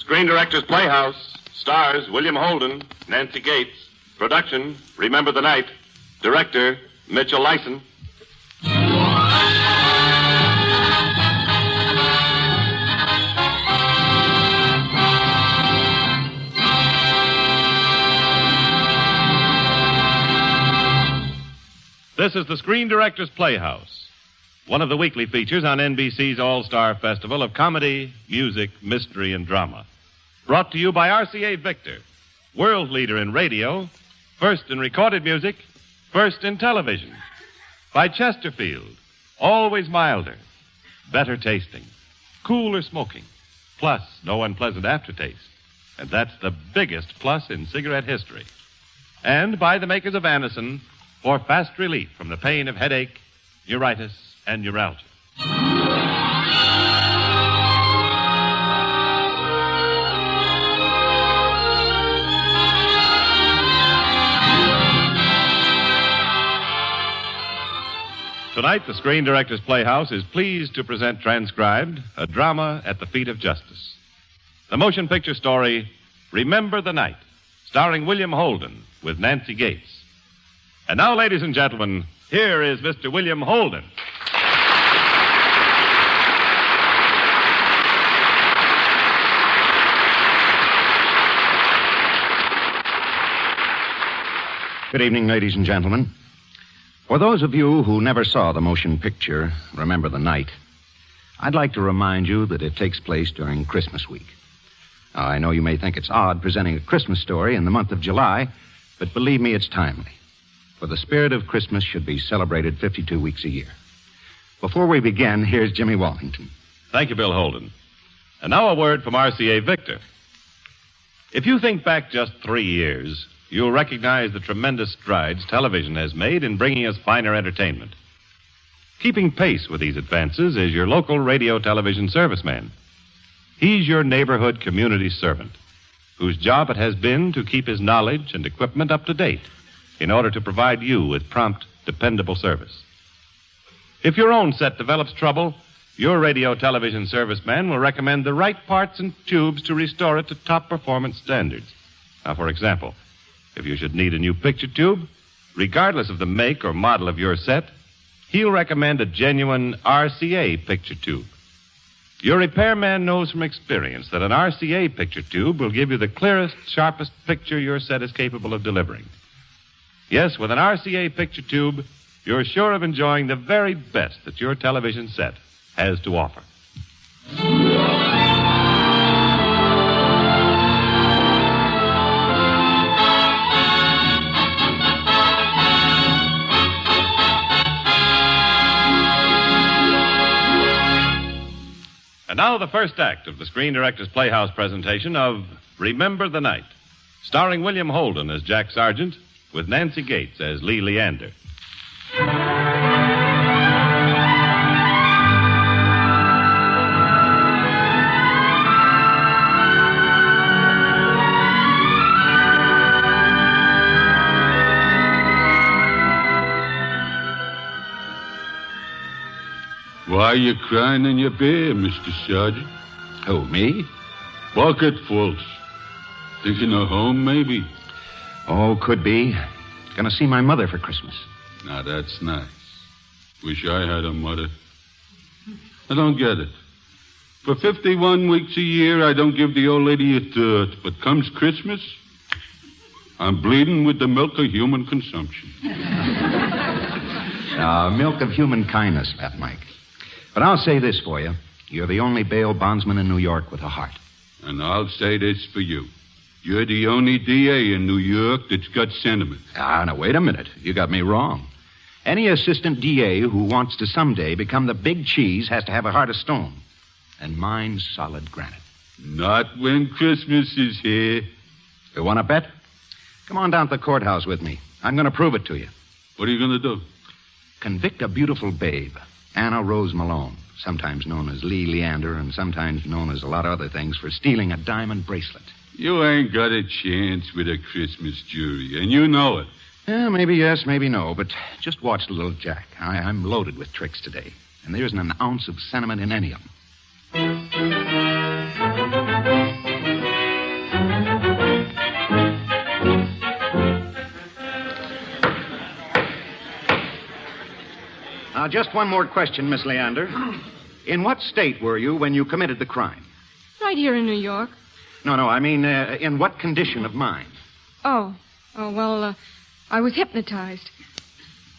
Screen Directors Playhouse. Stars William Holden, Nancy Gates. Production, Remember the Night. Director, Mitchell Lyson. This is the Screen Directors Playhouse, one of the weekly features on NBC's All-Star Festival of comedy, music, mystery, and drama. Brought to you by RCA Victor, world leader in radio, first in recorded music, first in television. By Chesterfield, always milder, better tasting, cooler smoking, plus no unpleasant aftertaste. And that's the biggest plus in cigarette history. And by the makers of Anacin, for fast relief from the pain of headache, neuritis, and neuralgia. Tonight, the Screen Directors Playhouse is pleased to present transcribed a drama at the feet of justice. The motion picture story, Remember the Night, starring William Holden with Nancy Gates. And now, ladies and gentlemen, here is Mr. William Holden. Good evening, ladies and gentlemen. For those of you who never saw the motion picture, Remember the Night, I'd like to remind you that it takes place during Christmas week. Now, I know you may think it's odd presenting a Christmas story in the month of July, but believe me, it's timely. For the spirit of Christmas should be celebrated 52 weeks a year. Before we begin, here's Jimmy Wallington. Thank you, Bill Holden. And now a word from RCA Victor. If you think back just 3 years, you'll recognize the tremendous strides television has made in bringing us finer entertainment. Keeping pace with these advances is your local radio television serviceman. He's your neighborhood community servant, whose job it has been to keep his knowledge and equipment up to date in order to provide you with prompt, dependable service. If your own set develops trouble, your radio television serviceman will recommend the right parts and tubes to restore it to top performance standards. Now, for example, if you should need a new picture tube, regardless of the make or model of your set, he'll recommend a genuine RCA picture tube. Your repairman knows from experience that an RCA picture tube will give you the clearest, sharpest picture your set is capable of delivering. Yes, with an RCA picture tube, you're sure of enjoying the very best that your television set has to offer. And now the first act of the Screen Directors Playhouse presentation of Remember the Night, starring William Holden as Jack Sargent, with Nancy Gates as Lee Leander. Why are you crying in your bed, Mr. Sergeant? Who, me? Pocketfuls. Thinking of home, maybe? Oh, could be. Gonna see my mother for Christmas. Now, that's nice. Wish I had a mother. I don't get it. For 51 weeks a year, I don't give the old lady a thought. But comes Christmas, I'm bleeding with the milk of human consumption. Milk of human kindness, that Mike. But I'll say this for you. You're the only bail bondsman in New York with a heart. And I'll say this for you. You're the only DA in New York that's got sentiment. Now, wait a minute. You got me wrong. Any assistant DA who wants to someday become the big cheese has to have a heart of stone. And mine's solid granite. Not when Christmas is here. You want to bet? Come on down to the courthouse with me. I'm going to prove it to you. What are you going to do? Convict a beautiful babe, Anna Rose Malone, sometimes known as Lee Leander and sometimes known as a lot of other things, for stealing a diamond bracelet. You ain't got a chance with a Christmas jury, and you know it. Yeah, maybe yes, maybe no, but just watch little Jack. I'm loaded with tricks today, and there isn't an ounce of sentiment in any of them. Just one more question, Miss Leander. In what state were you when you committed the crime? Right here in New York. No, I mean, in what condition of mind? Well, I was hypnotized.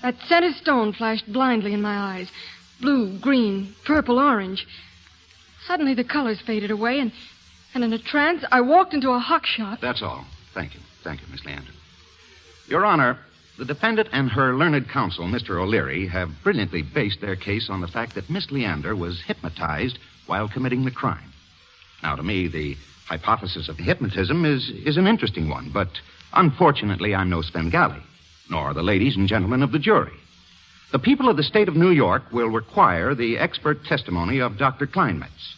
That center stone flashed blindly in my eyes. Blue, green, purple, orange. Suddenly the colors faded away, and in a trance, I walked into a hock shop. That's all. Thank you, Miss Leander. Your Honor, the defendant and her learned counsel, Mr. O'Leary, have brilliantly based their case on the fact that Miss Leander was hypnotized while committing the crime. Now, to me, the hypothesis of hypnotism is an interesting one, but unfortunately, I'm no Svengali, nor the ladies and gentlemen of the jury. The people of the state of New York will require the expert testimony of Dr. Kleinmetz,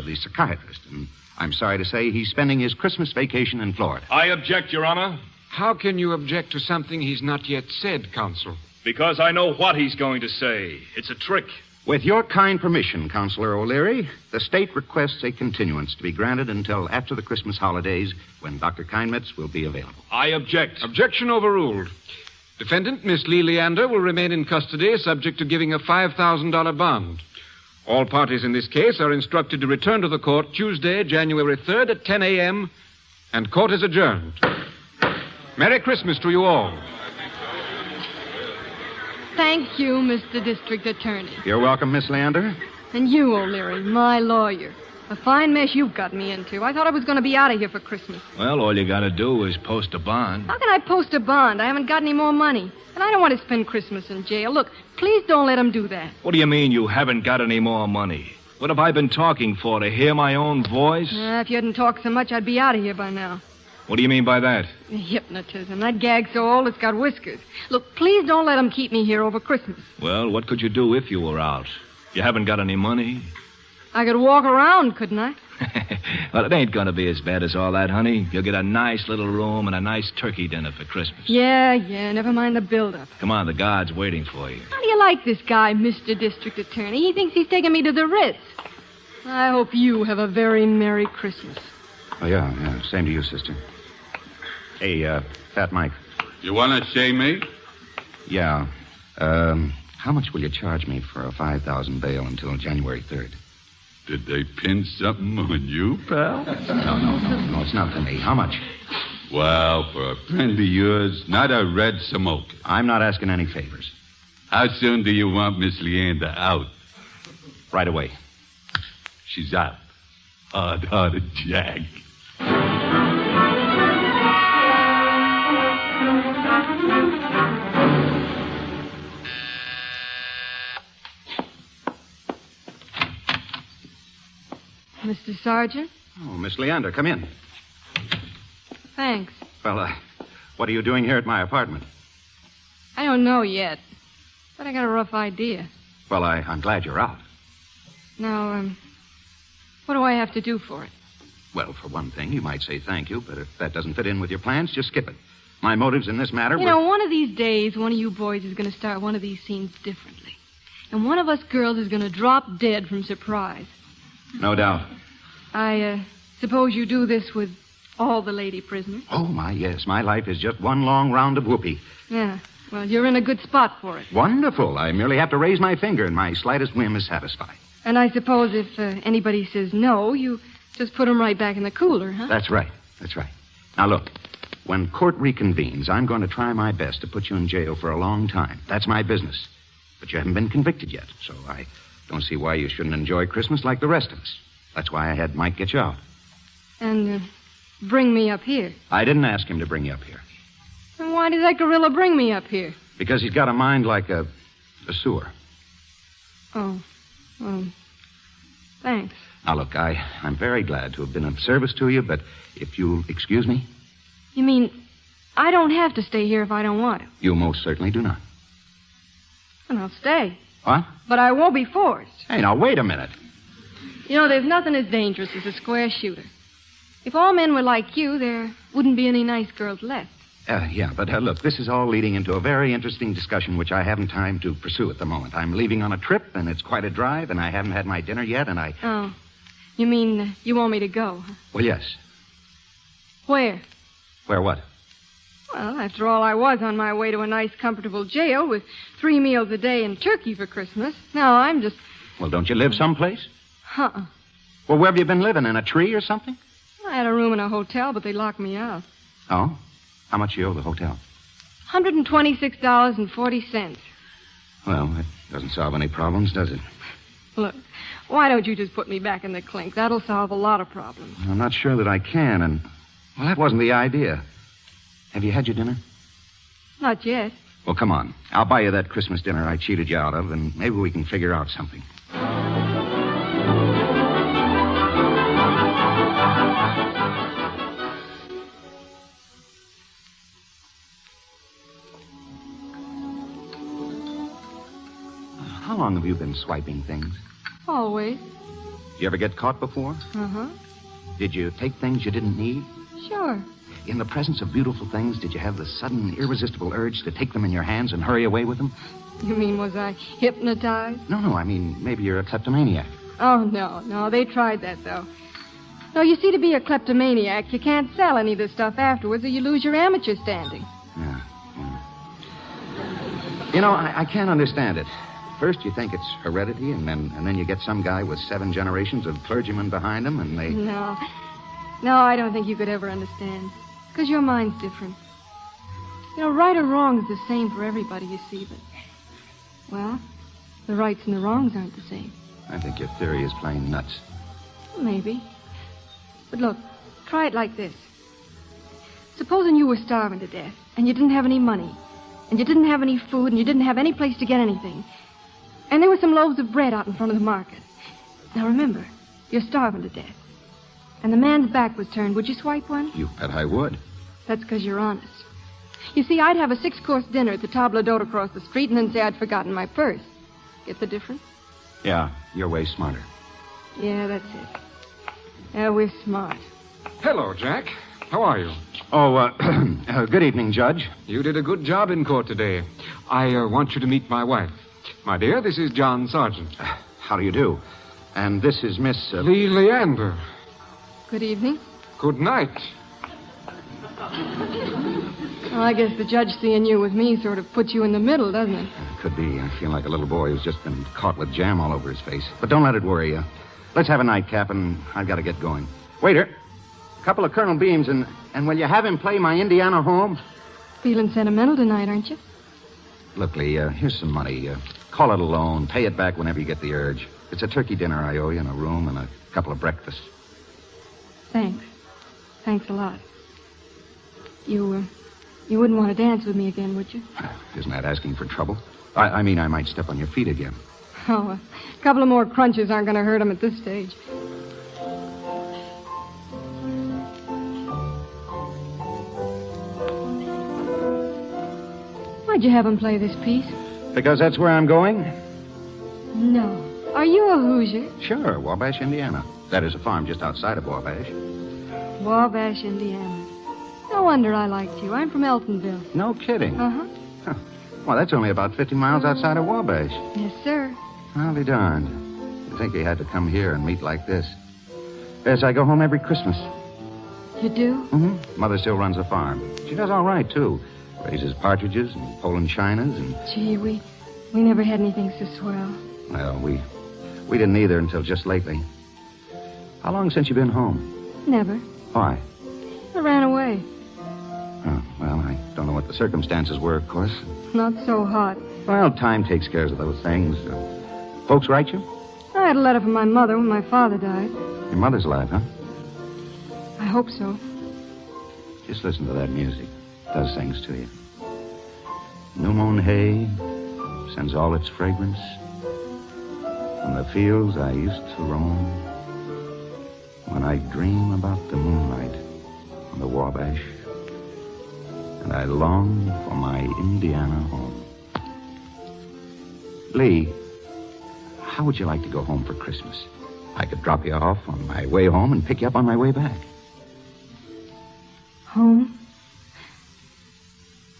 the psychiatrist, and I'm sorry to say he's spending his Christmas vacation in Florida. I object, Your Honor. How can you object to something he's not yet said, counsel? Because I know what he's going to say. It's a trick. With your kind permission, Counselor O'Leary, the state requests a continuance to be granted until after the Christmas holidays, when Dr. Kleinmetz will be available. I object. Objection overruled. Defendant, Miss Lee Leander, will remain in custody subject to giving a $5,000 bond. All parties in this case are instructed to return to the court Tuesday, January 3rd at 10 a.m., and court is adjourned. Merry Christmas to you all. Thank you, Mr. District Attorney. You're welcome, Miss Leander. And you, O'Leary, my lawyer. A fine mess you've got me into. I thought I was going to be out of here for Christmas. Well, all you got to do is post a bond. How can I post a bond? I haven't got any more money. And I don't want to spend Christmas in jail. Look, please don't let him do that. What do you mean you haven't got any more money? What have I been talking for, to hear my own voice? If you hadn't talked so much, I'd be out of here by now. What do you mean by that? Hypnotism. That gag's so old it's got whiskers. Look, please don't let him keep me here over Christmas. Well, what could you do if you were out? You haven't got any money? I could walk around, couldn't I? Well, it ain't going to be as bad as all that, honey. You'll get a nice little room and a nice turkey dinner for Christmas. Yeah, never mind the build-up. Come on, the guard's waiting for you. How do you like this guy, Mr. District Attorney? He thinks he's taking me to the Ritz. I hope you have a very Merry Christmas. Oh, yeah. Same to you, sister. Hey, Fat Mike. You want to say me? Yeah. How much will you charge me for a $5,000 bail until January 3rd? Did they pin something on you, pal? No, it's not to me. How much? Well, for a friend of yours, not a red smoke. I'm not asking any favors. How soon do you want Miss Leander out? Right away. She's out. Hard-hearted Jack. Mr. Sergeant? Oh, Miss Leander, come in. Thanks. Well, what are you doing here at my apartment? I don't know yet, but I got a rough idea. Well, I'm glad you're out. Now, what do I have to do for it? Well, for one thing, you might say thank you, but if that doesn't fit in with your plans, just skip it. My motives in this matter You know, one of these days, one of you boys is going to start one of these scenes differently. And one of us girls is going to drop dead from surprise. No doubt. I suppose you do this with all the lady prisoners? Oh, yes. My life is just one long round of whoopee. Yeah. Well, you're in a good spot for it. Wonderful. I merely have to raise my finger, and my slightest whim is satisfied. And I suppose if anybody says no, you just put them right back in the cooler, huh? That's right. Now, look. When court reconvenes, I'm going to try my best to put you in jail for a long time. That's my business. But you haven't been convicted yet, so I don't see why you shouldn't enjoy Christmas like the rest of us. That's why I had Mike get you out. And bring me up here. I didn't ask him to bring you up here. Then why did that gorilla bring me up here? Because he's got a mind like a sewer. Oh, well, thanks. Now, look, I'm very glad to have been of service to you, but if you'll excuse me... You mean I don't have to stay here if I don't want to? You most certainly do not. Then I'll stay. What? But I won't be forced. Hey, now, wait a minute. You know, there's nothing as dangerous as a square shooter. If all men were like you, there wouldn't be any nice girls left. But look, this is all leading into a very interesting discussion which I haven't time to pursue at the moment. I'm leaving on a trip, and it's quite a drive, and I haven't had my dinner yet, and I... Oh, you mean you want me to go, huh? Well, yes. Where? Where what? Well, after all, I was on my way to a nice, comfortable jail with 3 meals a day and turkey for Christmas. Now I'm just... Well, don't you live someplace? Huh. Well, where have you been living? In a tree or something? I had a room in a hotel, but they locked me out. Oh? How much you owe the hotel? $126.40. Well, that doesn't solve any problems, does it? Look, why don't you just put me back in the clink? That'll solve a lot of problems. I'm not sure that I can, and... Well, that wasn't the idea. Have you had your dinner? Not yet. Well, come on. I'll buy you that Christmas dinner I cheated you out of, and maybe we can figure out something. How long have you been swiping things? Always. Did you ever get caught before? Uh-huh. Did you take things you didn't need? Sure. In the presence of beautiful things, did you have the sudden, irresistible urge to take them in your hands and hurry away with them? You mean, was I hypnotized? No, I mean, maybe you're a kleptomaniac. Oh, no. They tried that, though. No, you see, to be a kleptomaniac, you can't sell any of this stuff afterwards or you lose your amateur standing. Yeah. You know, I can't understand it. First, you think it's heredity, and then you get some guy with 7 generations of clergymen behind him, and they... No, I don't think you could ever understand. Because your mind's different. You know, right or wrong is the same for everybody, you see, but... Well, the rights and the wrongs aren't the same. I think your theory is plain nuts. Maybe. But look, try it like this. Supposing you were starving to death, and you didn't have any money, and you didn't have any food, and you didn't have any place to get anything. And there were some loaves of bread out in front of the market. Now remember, you're starving to death. And the man's back was turned. Would you swipe one? You bet I would. That's because you're honest. You see, I'd have a 6-course dinner at the table d'hote across the street and then say I'd forgotten my purse. Get the difference? Yeah, you're way smarter. Yeah, that's it. Yeah, we're smart. Hello, Jack. How are you? Oh, good evening, Judge. You did a good job in court today. I want you to meet my wife. My dear, this is John Sargent. How do you do? And this is Miss... Lee Leander. Good evening. Good night. Well, I guess the judge seeing you with me sort of puts you in the middle, doesn't it? Could be. I feel like a little boy who's just been caught with jam all over his face. But don't let it worry you. Let's have a nightcap, and I've got to get going. Waiter, a couple of Colonel Beams, and will you have him play my Indiana Home? Feeling sentimental tonight, aren't you? Look, Lee, here's some money. Call it a loan. Pay it back whenever you get the urge. It's a turkey dinner I owe you, and a room, and a couple of breakfasts. Thanks. Thanks a lot. You wouldn't want to dance with me again, would you? Isn't that asking for trouble? I mean, I might step on your feet again. Oh, a couple of more crunches aren't going to hurt him at this stage. Why'd you have him play this piece? Because that's where I'm going? No. Are you a Hoosier? Sure, Wabash, Indiana. That is a farm just outside of Wabash. Wabash, Indiana. No wonder I liked you. I'm from Eltonville. No kidding. Uh-huh. Huh. Well, that's only about 50 miles outside of Wabash. Yes, sir. I'll be darned. You'd think he had to come here and meet like this. Yes, I go home every Christmas. You do? Mm-hmm. Mother still runs a farm. She does all right, too. Raises partridges and Poland chinas and... Gee, we never had anything so swell. Well, we didn't either until just lately. How long since you've been home? Never. Why? I ran away. Oh, well, I don't know what the circumstances were, of course. Not so hot. Well, time takes care of those things. Folks write you? I had a letter from my mother when my father died. Your mother's alive, huh? I hope so. Just listen to that music. It does things to you. New mown hay sends all its fragrance from the fields I used to roam. When I dream about the moonlight on the Wabash, and I long for my Indiana home. Lee, how would you like to go home for Christmas? I could drop you off on my way home and pick you up on my way back. Home?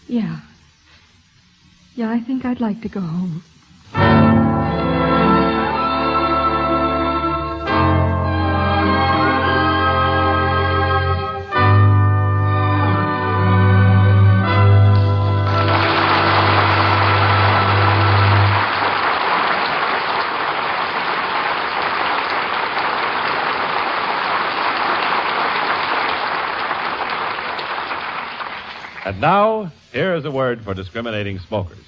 Yeah. Yeah, I think I'd like to go home. And now, here is a word for discriminating smokers.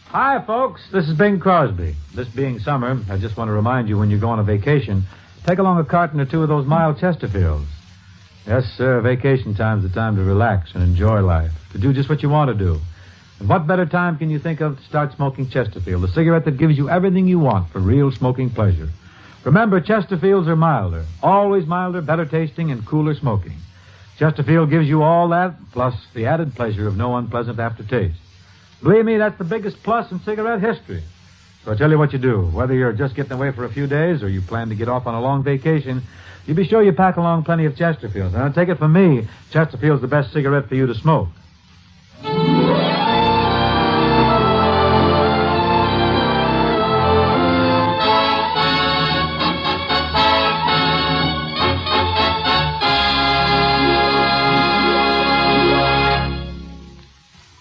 Hi, folks. This is Bing Crosby. This being summer, I just want to remind you when you go on a vacation, take along a carton or two of those mild Chesterfields. Yes, sir, vacation time's the time to relax and enjoy life, to do just what you want to do. And what better time can you think of to start smoking Chesterfield, the cigarette that gives you everything you want for real smoking pleasure? Remember, Chesterfields are milder, always milder, better tasting, and cooler smoking. Chesterfield gives you all that, plus the added pleasure of no unpleasant aftertaste. Believe me, that's the biggest plus in cigarette history. So I tell you what you do. Whether you're just getting away for a few days or you plan to get off on a long vacation, you be sure you pack along plenty of Chesterfields. And take it from me, Chesterfield's the best cigarette for you to smoke.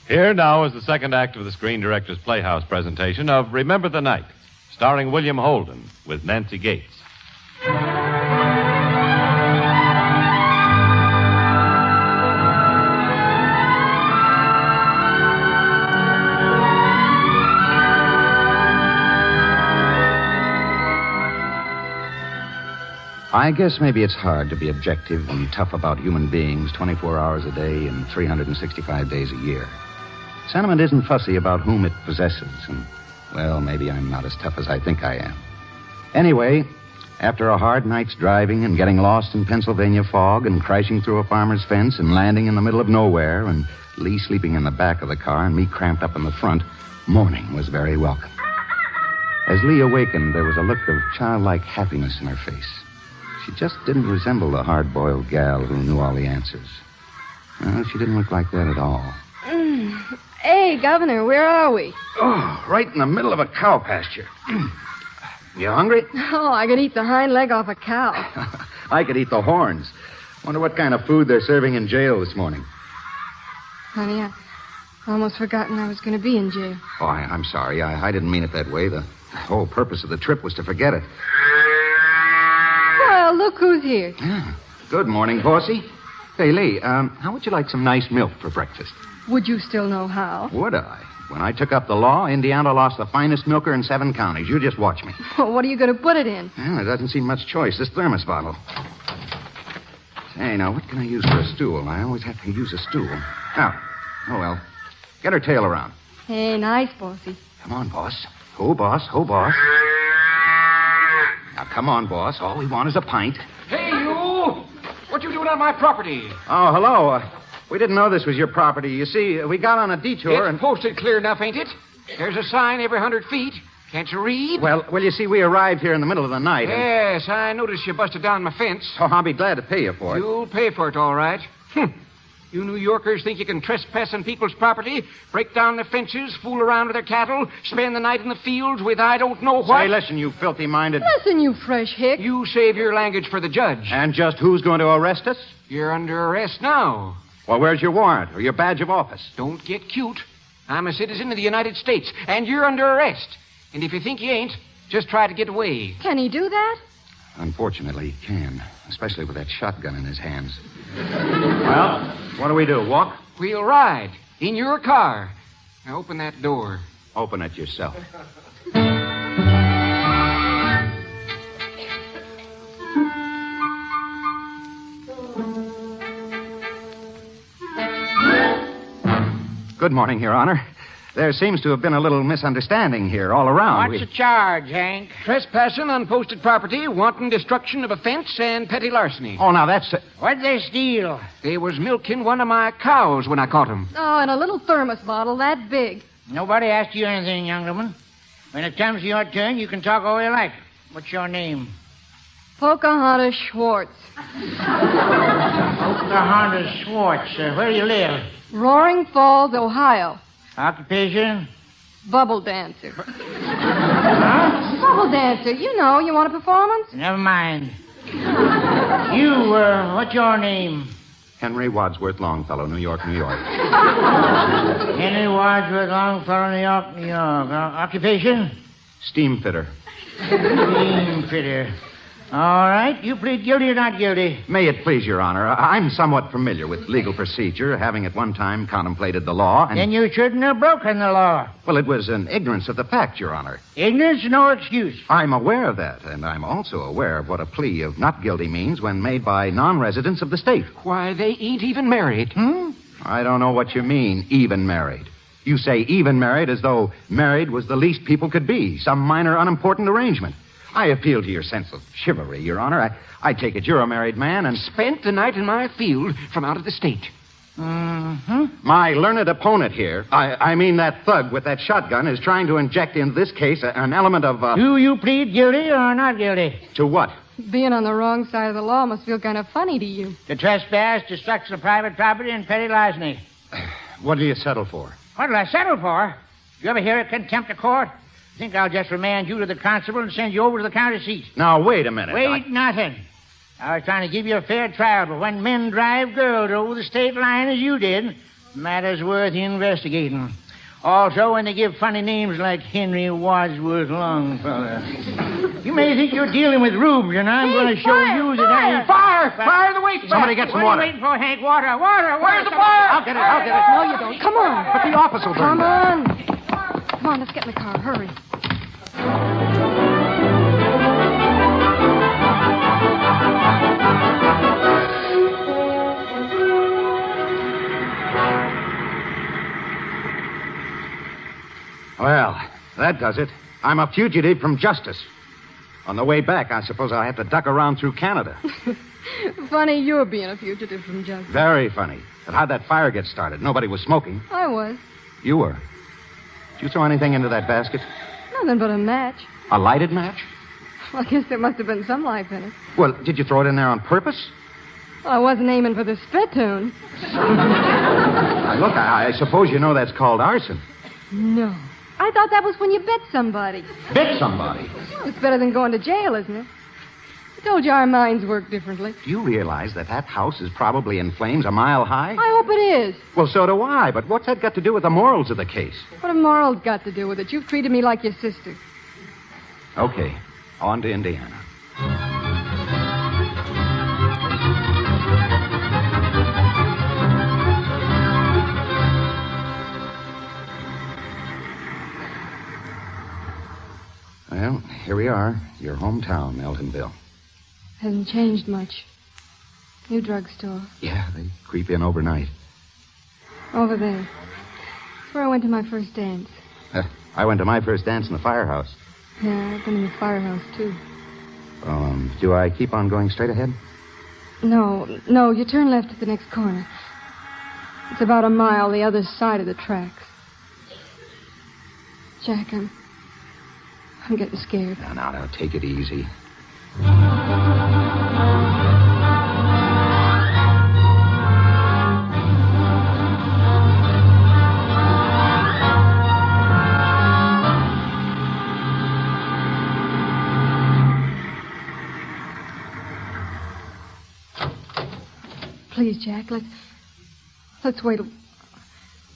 Here now is the second act of the Screen Directors Playhouse presentation of Remember the Night, starring William Holden with Nancy Gates. I guess maybe it's hard to be objective and tough about human beings 24 hours a day and 365 days a year. Sentiment isn't fussy about whom it possesses, and, well, maybe I'm not as tough as I think I am. Anyway, after a hard night's driving and getting lost in Pennsylvania fog and crashing through a farmer's fence and landing in the middle of nowhere and Lee sleeping in the back of the car and me cramped up in the front, morning was very welcome. As Lee awakened, there was a look of childlike happiness in her face. She just didn't resemble the hard-boiled gal who knew all the answers. Well, she didn't look like that at all. Hey, Governor, where are we? Oh, right in the middle of a cow pasture. You hungry? Oh, I could eat the hind leg off a cow. I could eat the horns. Wonder what kind of food they're serving in jail this morning. Honey, I almost forgotten I was going to be in jail. Oh, I'm sorry. I didn't mean it that way. The whole purpose of the trip was to forget it. Well, look who's here. Yeah. Good morning, Bossy. Hey, Lee, how would you like some nice milk for breakfast? Would you still know how? Would I? When I took up the law, Indiana lost the finest milker in 7 counties. You just watch me. Well, what are you going to put it in? Well, there doesn't seem much choice. This thermos bottle. Say, now, what can I use for a stool? I always have to use a stool. Now, oh, well. Get her tail around. Hey, nice, Bossy. Come on, boss. Ho, boss. Ho, boss. Now, come on, boss. All we want is a pint. Hey, you! What you doing on my property? Oh, hello. We didn't know this was your property. You see, we got on a detour It's posted clear enough, ain't it? There's a sign every 100 feet. Can't you read? Well, you see, we arrived here in the middle of the night. Yes, I noticed you busted down my fence. Oh, I'll be glad to pay you for it. You'll pay for it, all right. You New Yorkers think you can trespass on people's property, break down their fences, fool around with their cattle, spend the night in the fields with I don't know what? Say, listen, you filthy-minded... Listen, you fresh hick. You save your language for the judge. And just who's going to arrest us? You're under arrest now. Well, where's your warrant or your badge of office? Don't get cute. I'm a citizen of the United States, and you're under arrest. And if you think you ain't, just try to get away. Can he do that? Unfortunately, he can, especially with that shotgun in his hands. Well, what do we do, walk? We'll ride in your car. Now open that door. Open it yourself. Good morning, Your Honor. There seems to have been a little misunderstanding here all around. What's the charge, Hank? Trespassing on posted property, wanton destruction of a fence, and petty larceny. Oh, now that's... What'd they steal? They was milking one of my cows when I caught 'em. Oh, and a little thermos bottle that big. Nobody asked you anything, young woman. When it comes to your turn, you can talk all you like. What's your name? Pocahontas Schwartz. Pocahontas Schwartz. Where do you live? Roaring Falls, Ohio. Occupation? Bubble dancer. Bubble dancer. You know, you want a performance? Never mind. You, what's your name? Henry Wadsworth Longfellow, New York, New York. Henry Wadsworth Longfellow, New York, New York. Occupation? Steam fitter. Steam fitter. All right. You plead guilty or not guilty? May it please your honor, I'm somewhat familiar with legal procedure, having at one time contemplated the law, and... Then you shouldn't have broken the law. Well, it was an ignorance of the fact, your honor. Ignorance, no excuse. I'm aware of that, and I'm also aware of what a plea of not guilty means when made by non-residents of the state. Why, they ain't even married. I don't know what you mean, even married. You say even married as though married was the least people could be, some minor, unimportant arrangement. I appeal to your sense of chivalry, Your Honor. I take it you're a married man and... Spent the night in my field from out of the state. My learned opponent here, I mean that thug with that shotgun, is trying to inject into this case an element of... Do you plead guilty or not guilty? To what? Being on the wrong side of the law must feel kind of funny to you. To trespass, destruction of private property, and petty larceny. What do you settle for? What did I settle for? You ever hear of contempt of court? I think I'll just remand you to the constable and send you over to the county seat. Now, wait a minute. Wait, nothing. I was trying to give you a fair trial, but when men drive girls over the state line as you did, matters worth investigating. Also, when they give funny names like Henry Wadsworth Longfellow. You may think you're dealing with rubes, and I'm going to show you that I... Fire! Fire the wait! Somebody get some water. What are you waiting for, Hank? Water! Where's the fire? I'll get it. No, you don't. Come on. But the office will burn Come down. on. Come on, let's get in the car. Hurry. Well, that does it. I'm a fugitive from justice. On the way back, I suppose I'll have to duck around through Canada. Funny you're being a fugitive from justice. Very funny. But how'd that fire get started? Nobody was smoking. I was. You were. Did you throw anything into that basket? Nothing but a match. A lighted match? Well, I guess there must have been some life in it. Well, did you throw it in there on purpose? Well, I wasn't aiming for the spittoon. Now, look, I suppose you know that's called arson. No. I thought that was when you bit somebody. Bit somebody? Well, it's better than going to jail, isn't it? I told you our minds work differently. Do you realize that house is probably in flames a mile high? I hope it is. Well, so do I, but what's that got to do with the morals of the case? What have morals got to do with it? You've treated me like your sister. Okay, on to Indiana. Well, here we are. Your hometown, Eltonville. Hasn't changed much. New drugstore. Yeah, they creep in overnight. Over there. That's where I went to my first dance. I went to my first dance in the firehouse. Yeah, I've been in the firehouse, too. Do I keep on going straight ahead? No, you turn left at the next corner. It's about a mile the other side of the tracks. Jack, I'm getting scared. Now, take it easy. Please, Jack, let's wait.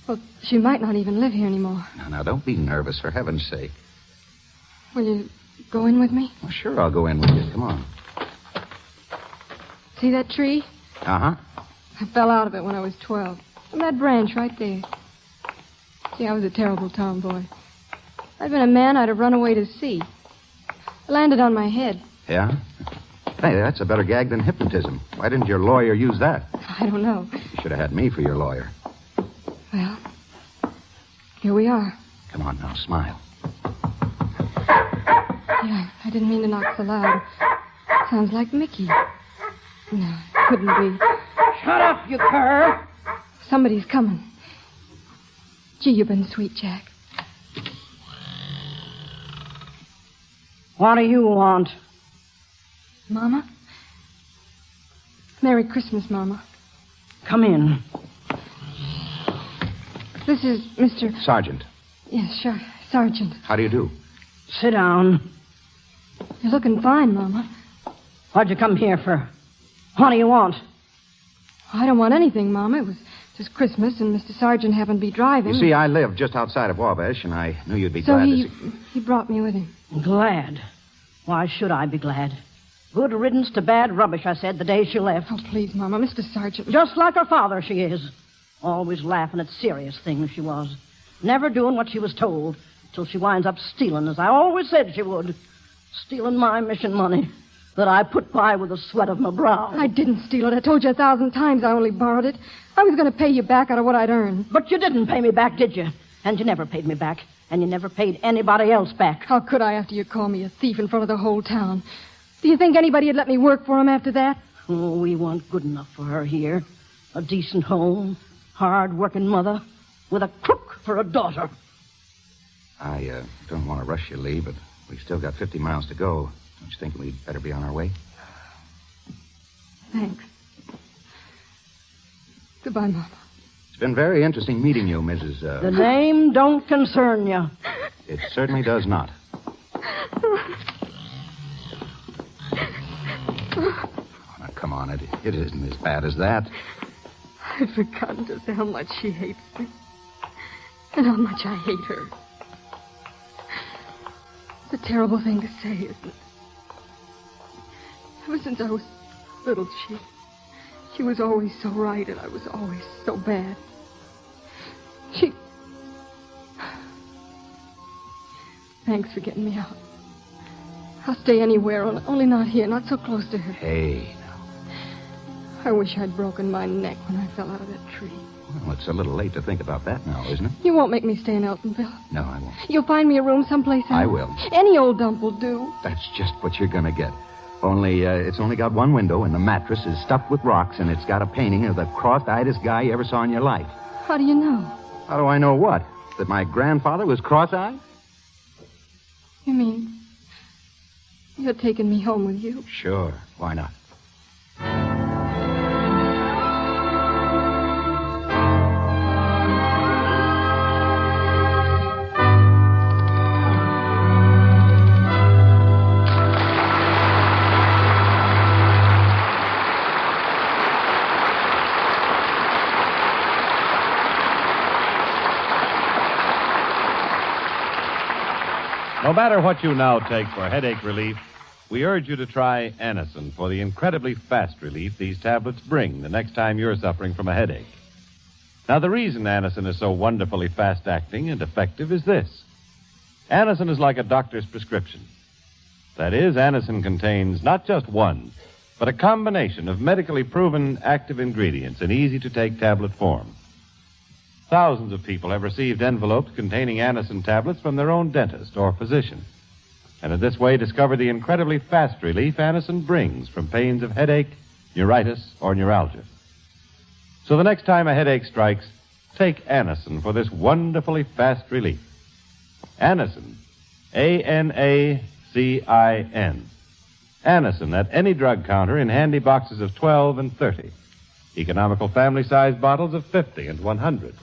Well, she might not even live here anymore. Now, don't be nervous, for heaven's sake. Will you go in with me? Well, sure, I'll go in with you. Come on. See that tree? Uh-huh. I fell out of it when I was 12. From that branch right there. See, I was a terrible tomboy. If I'd been a man, I'd have run away to sea. I landed on my head. Yeah? Hey, that's a better gag than hypnotism. Why didn't your lawyer use that? I don't know. You should have had me for your lawyer. Well, here we are. Come on now, smile. Yeah, I didn't mean to knock so loud. Sounds like Mickey. No, it couldn't be. Shut up, you cur. Somebody's coming. Gee, you've been sweet, Jack. What do you want? Mama? Merry Christmas, Mama. Come in. This is Mr. Sergeant. Yes, sure. Sergeant. How do you do? Sit down. You're looking fine, Mama. What'd you come here for? What do you want? I don't want anything, Mama. It was just Christmas, and Mr. Sargent happened to be driving. You see, I live just outside of Wabash, and I knew you'd be so glad he to see... he brought me with him. Glad? Why should I be glad? Good riddance to bad rubbish, I said the day she left. Oh, please, Mama. Mr. Sargent. Just like her father, she is. Always laughing at serious things, she was. Never doing what she was told till she winds up stealing, as I always said she would. Stealing my mission money that I put by with the sweat of my brow. I didn't steal it. I told you 1,000 times I only borrowed it. I was going to pay you back out of what I'd earned. But you didn't pay me back, did you? And you never paid me back. And you never paid anybody else back. How could I after you called me a thief in front of the whole town? Do you think anybody would let me work for him after that? Oh, we weren't good enough for her here. A decent home, hard-working mother, with a crook for a daughter. I don't want to rush you, Lee, but we've still got 50 miles to go. Don't you think we'd better be on our way? Thanks. Goodbye, Mama. It's been very interesting meeting you, Mrs. The name don't concern you. It certainly does not. Oh, now, come on, it isn't as bad as that. I've forgotten just how much she hates me. And how much I hate her. It's a terrible thing to say, isn't it? Ever since I was little, she was always so right, and I was always so bad. Thanks for getting me out. I'll stay anywhere, only not here, not so close to her. Hey, now. I wish I'd broken my neck when I fell out of that tree. Well, it's a little late to think about that now, isn't it? You won't make me stay in Eltonville. No, I won't. You'll find me a room someplace else. I will. Any old dump will do. That's just what you're going to get. Only it's only got one window, and the mattress is stuffed with rocks, and it's got a painting of the cross-eyedest guy you ever saw in your life. How do you know? How do I know what? That my grandfather was cross-eyed? You mean you're taking me home with you? Sure. Why not? No matter what you now take for headache relief, we urge you to try Anacin for the incredibly fast relief these tablets bring the next time you're suffering from a headache. Now, the reason Anacin is so wonderfully fast-acting and effective is this. Anacin is like a doctor's prescription. That is, Anacin contains not just one, but a combination of medically proven active ingredients in easy-to-take tablet form. Thousands of people have received envelopes containing Anacin tablets from their own dentist or physician, and in this way discover the incredibly fast relief Anacin brings from pains of headache, neuritis, or neuralgia. So the next time a headache strikes, take Anacin for this wonderfully fast relief. Anacin, A-N-A-C-I-N. Anacin at any drug counter in handy boxes of 12 and 30. Economical family-sized bottles of 50 and 100.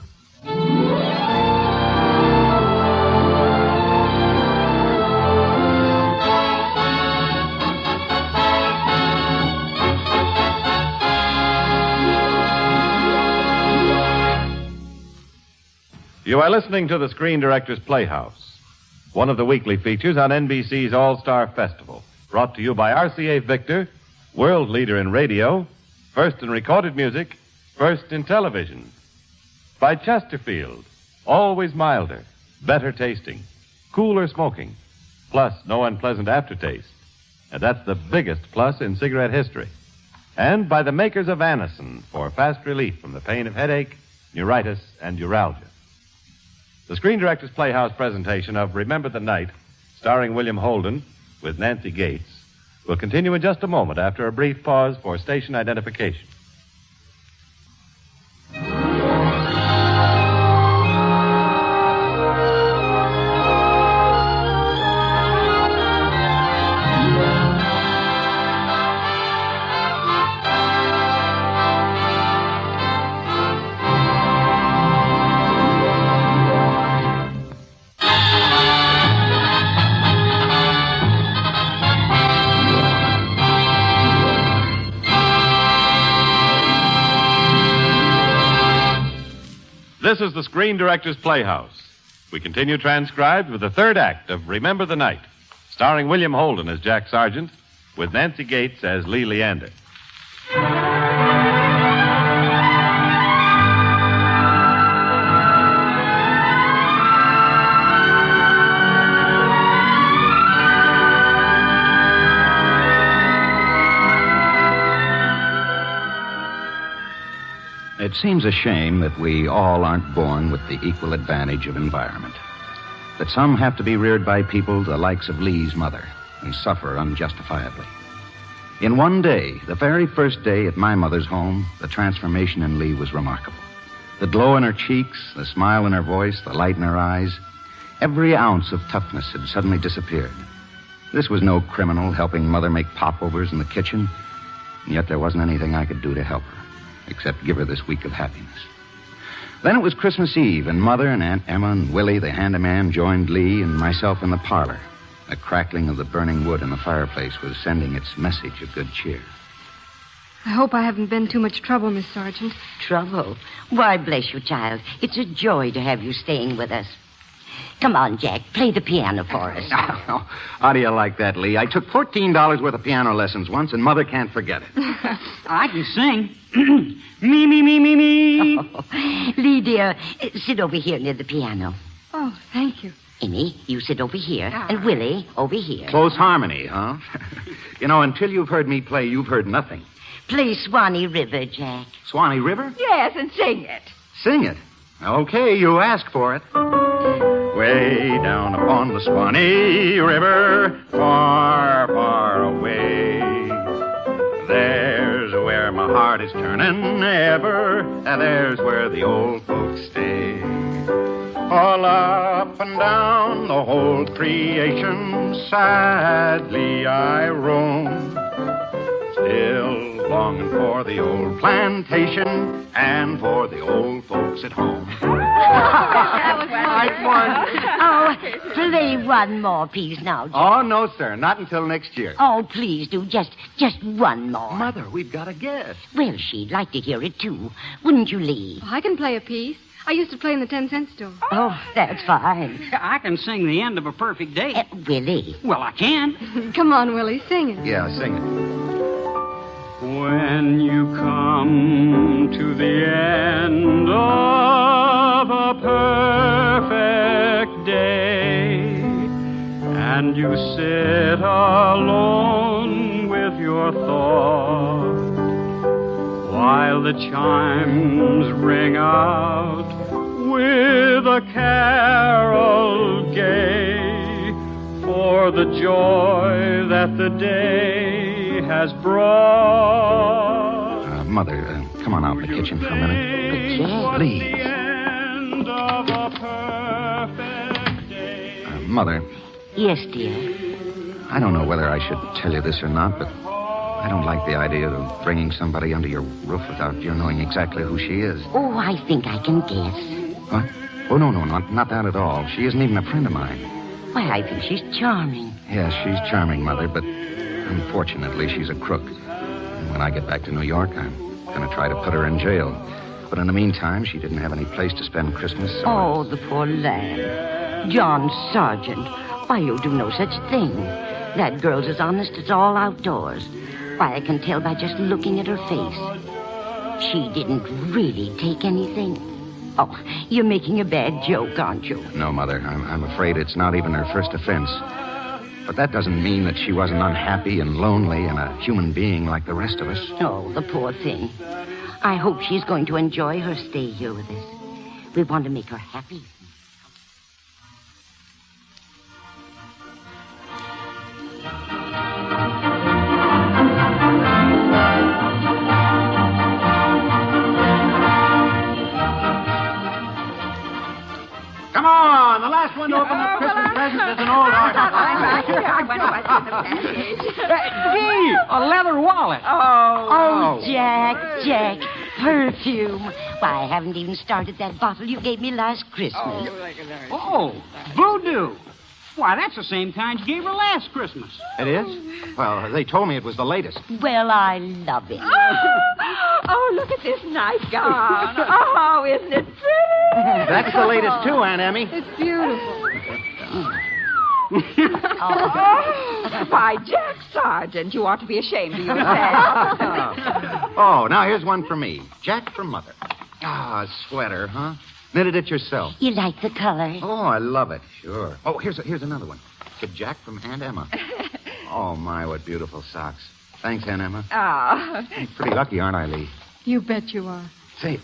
You are listening to the Screen Director's Playhouse, one of the weekly features on NBC's All-Star Festival, brought to you by RCA Victor, world leader in radio, first in recorded music, first in television. By Chesterfield, always milder, better tasting, cooler smoking, plus no unpleasant aftertaste. And that's the biggest plus in cigarette history. And by the makers of Anacin for fast relief from the pain of headache, neuritis, and neuralgia. The Screen Director's Playhouse presentation of Remember the Night, starring William Holden with Nancy Gates, will continue in just a moment after a brief pause for station identification. This is the Screen Director's Playhouse. We continue transcribed with the third act of Remember the Night, starring William Holden as Jack Sargent, with Nancy Gates as Lee Leander. It seems a shame that we all aren't born with the equal advantage of environment. That some have to be reared by people the likes of Lee's mother and suffer unjustifiably. In one day, the very first day at my mother's home, the transformation in Lee was remarkable. The glow in her cheeks, the smile in her voice, the light in her eyes, every ounce of toughness had suddenly disappeared. This was no criminal helping Mother make popovers in the kitchen, and yet there wasn't anything I could do to help her, except give her this week of happiness. Then it was Christmas Eve, and Mother and Aunt Emma and Willie, the handyman, joined Lee and myself in the parlor. The crackling of the burning wood in the fireplace was sending its message of good cheer. I hope I haven't been too much trouble, Miss Sargent. Trouble? Why, bless you, child. It's a joy to have you staying with us. Come on, Jack. Play the piano for us. Oh, how do you like that, Lee? I took $14 worth of piano lessons once, and Mother can't forget it. I can sing. Me, me, me, me, me. Oh, Lee, dear, sit over here near the piano. Oh, thank you. Emmy, you sit over here. And Willie, over here. Close harmony, huh? You know, until you've heard me play, you've heard nothing. Play Swanee River, Jack. Swanee River? Yes, and sing it. Sing it. Okay, you ask for it. Way down upon the Swanee River, far, far away. There's where my heart is turning ever, and there's where the old folks stay. All up and down the whole creation, sadly I roam, still longing for the old plantation and for the old folks at home. That was nice one. Oh, play one more piece now, Jack. Oh, no, sir. Not until next year. Oh, please do. Just one more. Mother, we've got a guest. Well, she'd like to hear it, too. Wouldn't you, Lee? I can play a piece. I used to play in the 10-cent store. Oh, that's fine. I can sing the end of A Perfect Day. Willie. Well, I can. Come on, Willie, sing it. Yeah, sing it. When you come to the end of a perfect day, and you sit alone with your thoughts, while the chimes ring out with a carol gay, for the joy that the day has brought. Mother, come on out in the kitchen for a minute. Jack. Please. Mother. Yes, dear. I don't know whether I should tell you this or not, but I don't like the idea of bringing somebody under your roof without your knowing exactly who she is. Oh, I think I can guess. What? Oh, no, not that at all. She isn't even a friend of mine. Why, I think she's charming. Yes, she's charming, Mother, but unfortunately, she's a crook. And when I get back to New York, I'm going to try to put her in jail. But in the meantime, she didn't have any place to spend Christmas, so... Oh, the poor lamb. John Sargent. Why, you'll do no such thing. That girl's as honest as all outdoors. Why, I can tell by just looking at her face. She didn't really take anything. Oh, you're making a bad joke, aren't you? No, Mother. I'm afraid it's not even her first offense. But that doesn't mean that she wasn't unhappy and lonely and a human being like the rest of us. Oh, the poor thing. I hope she's going to enjoy her stay here with us. We want to make her happy. Come on, the last one to open the Christmas presents is an old heart. Gee, a leather wallet. Oh, Jack, perfume. Why, I haven't even started that bottle you gave me last Christmas. Oh, voodoo. Why, that's the same kind you gave her last Christmas. It is? Well, they told me it was the latest. Well, I love it. Oh, look at this nice gown. Oh, isn't it pretty? That's the latest, too, Aunt Emmy. It's beautiful. Why, Jack Sergeant, you ought to be ashamed of yourself. Oh, now here's one for me. Jack from Mother. Ah, a sweater, huh? Knitted it yourself. You like the color? Oh, I love it. Sure. Oh, here's another one. To Jack from Aunt Emma. Oh, my, what beautiful socks. Thanks, Aunt Emma. Ah. I'm pretty lucky, aren't I, Lee? You bet you are. Say,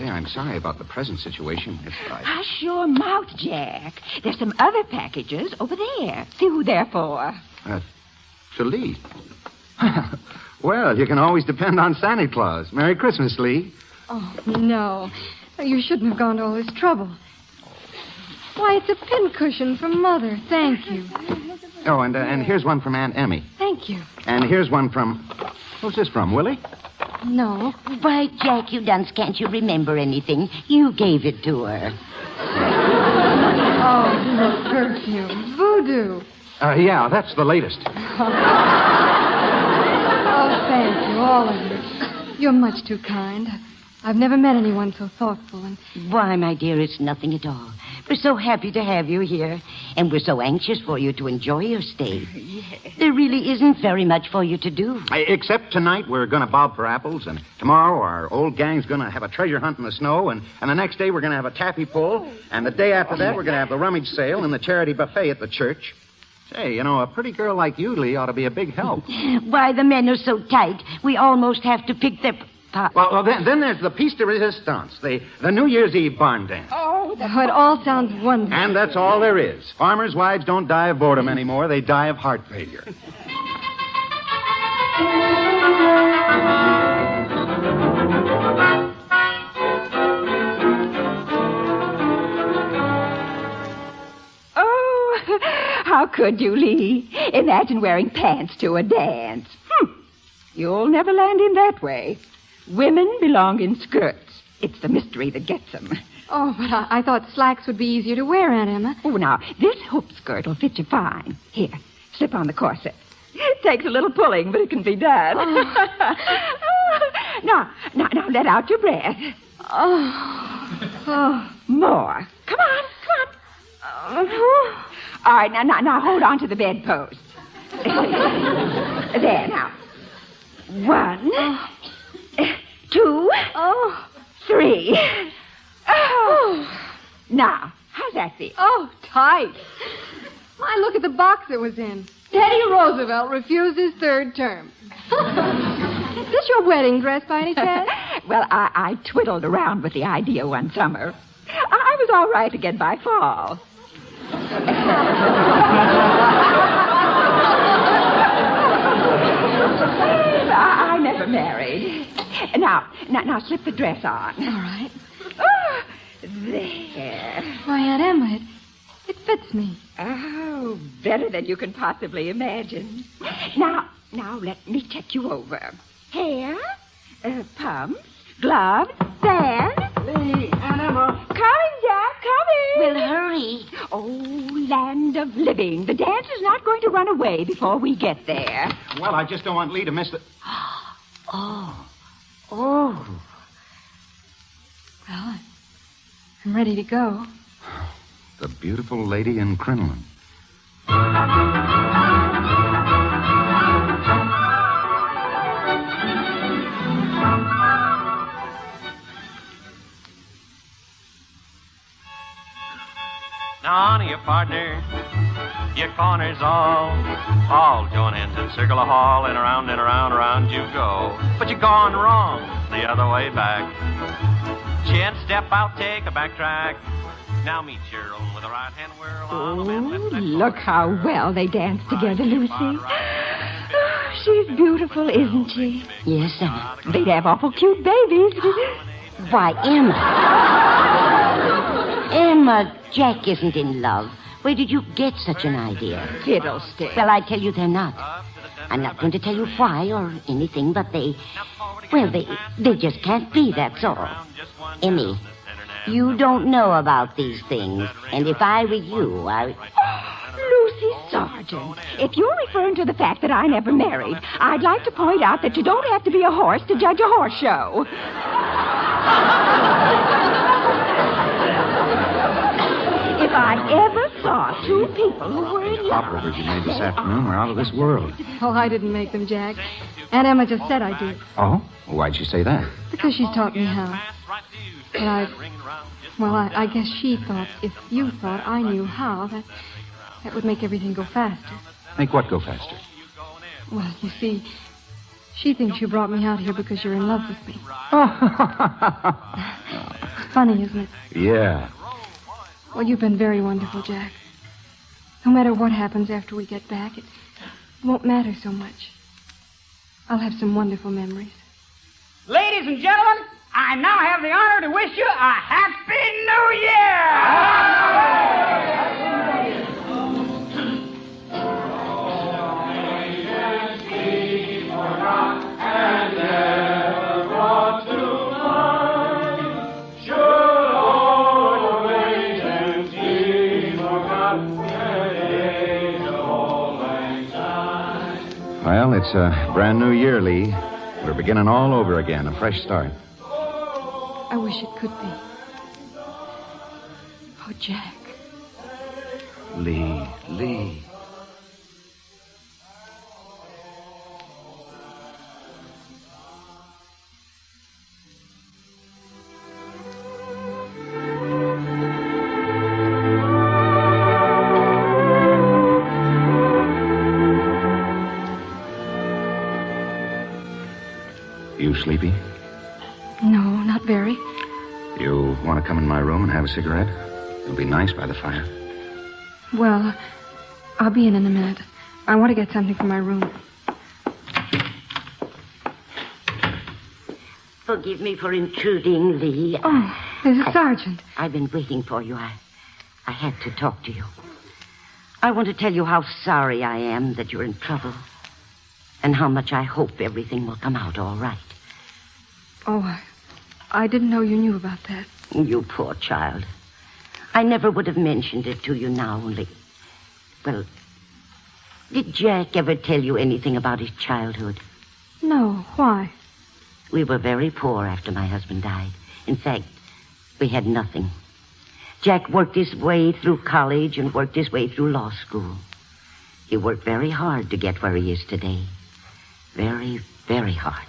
I'm sorry about the present situation. It's Hush your mouth, Jack. There's some other packages over there. See who they're for. To Lee. Well, you can always depend on Santa Claus. Merry Christmas, Lee. Oh, no. You shouldn't have gone to all this trouble. Why, it's a pincushion from Mother. Thank you. Oh, and here's one from Aunt Emmy. Thank you. And here's one from... Who's this from, Willie? No. Why, Jack, you dunce, can't you remember anything? You gave it to her. Oh, the perfume. Voodoo. Yeah, that's the latest. Oh, thank you, all of you. You're much too kind. I've never met anyone so thoughtful and... Why, my dear, it's nothing at all. We're so happy to have you here, and we're so anxious for you to enjoy your stay. There really isn't very much for you to do. Except tonight we're going to bob for apples, and tomorrow our old gang's going to have a treasure hunt in the snow, and the next day we're going to have a taffy pull, and the day after that we're going to have the rummage sale and the charity buffet at the church. Say, you know, a pretty girl like you, Lee, ought to be a big help. Why, the men are so tight, we almost have to pick their... Well, then there's the piece de resistance, the New Year's Eve barn dance. Oh, it all sounds wonderful. And that's all there is. Farmers' wives don't die of boredom anymore. They die of heart failure. Oh, how could you, Lee? Imagine wearing pants to a dance. You'll never land in that way. Women belong in skirts. It's the mystery that gets them. Oh, but I thought slacks would be easier to wear, Aunt Emma. Oh, now, this hoop skirt will fit you fine. Here, slip on the corset. It takes a little pulling, but it can be done. Oh. Now, let out your breath. Oh. More. Come on. All right, now hold on to the bedpost. There, now. 1, 2, 3. Oh. Now, how's that feel? Oh, tight. Why, look at the box it was in. Teddy Roosevelt refused his third term. Is this your wedding dress, by any chance? Well, I twiddled around with the idea one summer. I was all right again by fall. I never married. Now, slip the dress on. All right. Oh, there. Why, Aunt Emma, it fits me. Oh, better than you can possibly imagine. Now, let me check you over. Hair, pumps, gloves, fan. Lee, Aunt Emma. Coming, Jack, coming. Well, hurry. Oh, land of living. The dance is not going to run away before we get there. Well, I just don't want Lee to miss the... Oh. Well, I'm ready to go. The beautiful lady in crinoline. Now, honor your partner, your corners all join hands in circle of hall, and around you go. But you're going wrong, the other way back. Chin step out, take a backtrack. Now meet your own with a right hand whirl. Oh, look how well they dance together, Lucy. Oh, she's beautiful, isn't she? Yes, Emma. They'd have awful cute babies. Why, Emma. Emma, Jack isn't in love. Where did you get such an idea? Fiddlestick. Well, I tell you they're not. I'm not going to tell you why or anything, but they just can't be, that's all. Emmy, you don't know about these things, and if I were you, Lucy Sargent, if you're referring to the fact that I never married, I'd like to point out that you don't have to be a horse to judge a horse show. If I ever saw two people who were in love. Popovers you made this afternoon were out of this world. Oh, I didn't make them, Jack. Aunt Emma just said I did. Oh? Why'd she say that? Because she's taught me how. But I guess she thought if you thought I knew how, that would make everything go faster. Make what go faster? Well, you see, she thinks you brought me out here because you're in love with me. Funny, isn't it? Yeah. Well, you've been very wonderful, Jack. No matter what happens after we get back, it won't matter so much. I'll have some wonderful memories. Ladies and gentlemen, I now have the honor to wish you a Happy New Well, it's a brand new year, Lee. We're beginning all over again, a fresh start. I wish it could be. Oh, Jack. Lee. You sleepy? No, not very. You want to come in my room and have a cigarette? It'll be nice by the fire. Well, I'll be in a minute. I want to get something from my room. Forgive me for intruding, Lee. Oh, there's a sergeant. I've been waiting for you. I had to talk to you. I want to tell you how sorry I am that you're in trouble. And how much I hope everything will come out all right. Oh, I didn't know you knew about that. You poor child. I never would have mentioned it to you now, only... Well, did Jack ever tell you anything about his childhood? No, why? We were very poor after my husband died. In fact, we had nothing. Jack worked his way through college and worked his way through law school. He worked very hard to get where he is today. Very, very hard.